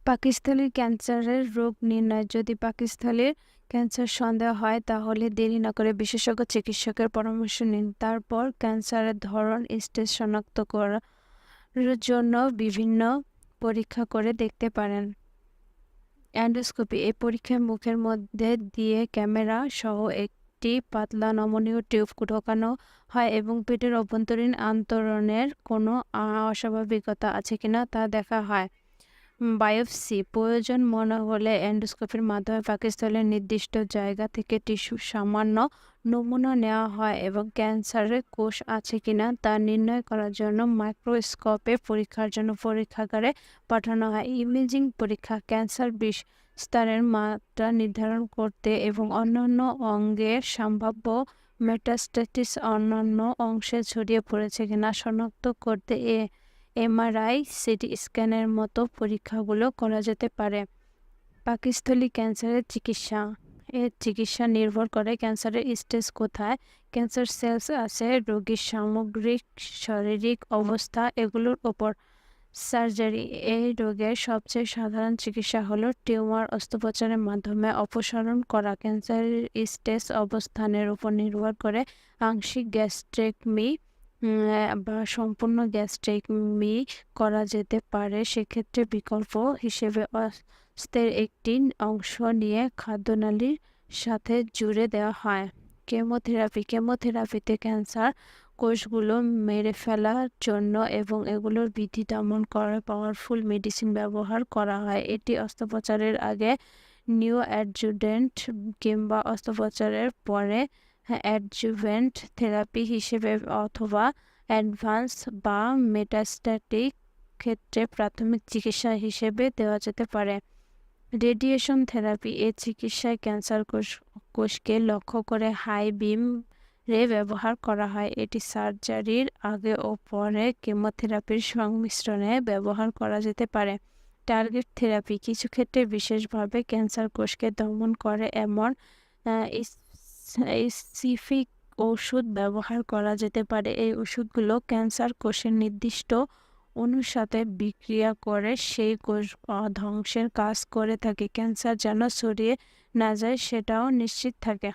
পাকস্থলীর ক্যান্সারের রোগ নির্ণয়। যদি পাকস্থলীর ক্যান্সার সন্দেহ হয় তাহলে দেরি না করে বিশেষজ্ঞ চিকিৎসকের পরামর্শ নিন। তারপর ক্যান্সারের ধরন, স্টেজ শনাক্ত করার জন্য বিভিন্ন পরীক্ষা করে দেখতে পারেন। এন্ডোস্কোপি এই পরীক্ষায় মুখের মধ্যে দিয়ে ক্যামেরা সহ একটি পাতলা নমনীয় টিউব ঢোকানো হয় এবং পেটের অভ্যন্তরীণ আন্তরণের কোনো অস্বাভাবিকতা আছে কিনা তা দেখা হয়। বায়োপসি প্রয়োজন মনে হলে এন্ডোস্কোপির মাধ্যমে পাকস্থলীর নির্দিষ্ট জায়গা থেকে টিস্যু সামান্য নমুনা নেওয়া হয় এবং ক্যান্সারের কোষ আছে কিনা তা নির্ণয় করার জন্য মাইক্রোস্কোপে পরীক্ষার জন্য পরীক্ষাগারে পাঠানো হয়। ইমেজিং পরীক্ষা ক্যান্সার বিস্তারের মাত্রা নির্ধারণ করতে এবং অন্যান্য অঙ্গের সম্ভাব্য মেটাস্ট্যাটিস অন্যান্য অংশে ছড়িয়ে পড়েছে কিনা শনাক্ত করতে এমআরআই, সিটি স্ক্যানের মতো পরীক্ষাগুলো করা যেতে পারে। পাকস্থলী ক্যান্সারের চিকিৎসা। এর চিকিৎসা নির্ভর করে ক্যান্সারের স্টেজ কোথায় ক্যান্সার সেলস আছে, রোগীর সামগ্রিক শারীরিক অবস্থা এগুলোর ওপর। সার্জারি এই রোগের সবচেয়ে সাধারণ চিকিৎসা হলো টিউমার অস্ত্রোপচারের মাধ্যমে অপসারণ করা। ক্যান্সারের স্টেজ অবস্থানের উপর নির্ভর করে আংশিক গ্যাস্ট্রেক্টমি বা সম্পূর্ণ গ্যাস্ট্রেক্টমি করা যেতে পারে। সেক্ষেত্রে বিকল্প হিসেবে অস্ত্রের একটি অংশ নিয়ে খাদ্যনালীর সাথে জুড়ে দেওয়া হয়। কেমোথেরাপিতে ক্যান্সার কোষগুলো মেরে ফেলার জন্য এবং এগুলোর বৃদ্ধি দমন করার পাওয়ারফুল মেডিসিন ব্যবহার করা হয়। এটি অস্ত্রোপচারের আগে নিওঅ্যাডজুভ্যান্ট কিংবা অস্ত্রোপচারের পরে অ্যাডজুভ্যান্ট থেরাপি হিসেবে অথবা অ্যাডভান্স বা মেটাস্ট্যাটিক ক্ষেত্রে প্রাথমিক চিকিৎসা হিসেবে দেওয়া যেতে পারে। রেডিয়েশন থেরাপি এই চিকিৎসায় ক্যান্সার কোষকে লক্ষ্য করে হাই বিম রে ব্যবহার করা হয়। এটি সার্জারির আগে ও পরে কেমোথেরাপির সংমিশ্রণে ব্যবহার করা যেতে পারে। টার্গেট থেরাপি কিছু ক্ষেত্রে বিশেষভাবে ক্যান্সার কোষকে দমন করে এমন স্পেসিফিক ওষুধ ব্যবহার করা যেতে পারে। এই ওষুধগুলো ক্যান্সার কোষের নির্দিষ্ট অণুর সাথে বিক্রিয়া করে সেই কোষ ধ্বংসের কাজ করে থাকে। ক্যান্সার যেন ছড়িয়ে না যায় সেটাও নিশ্চিত থাকে।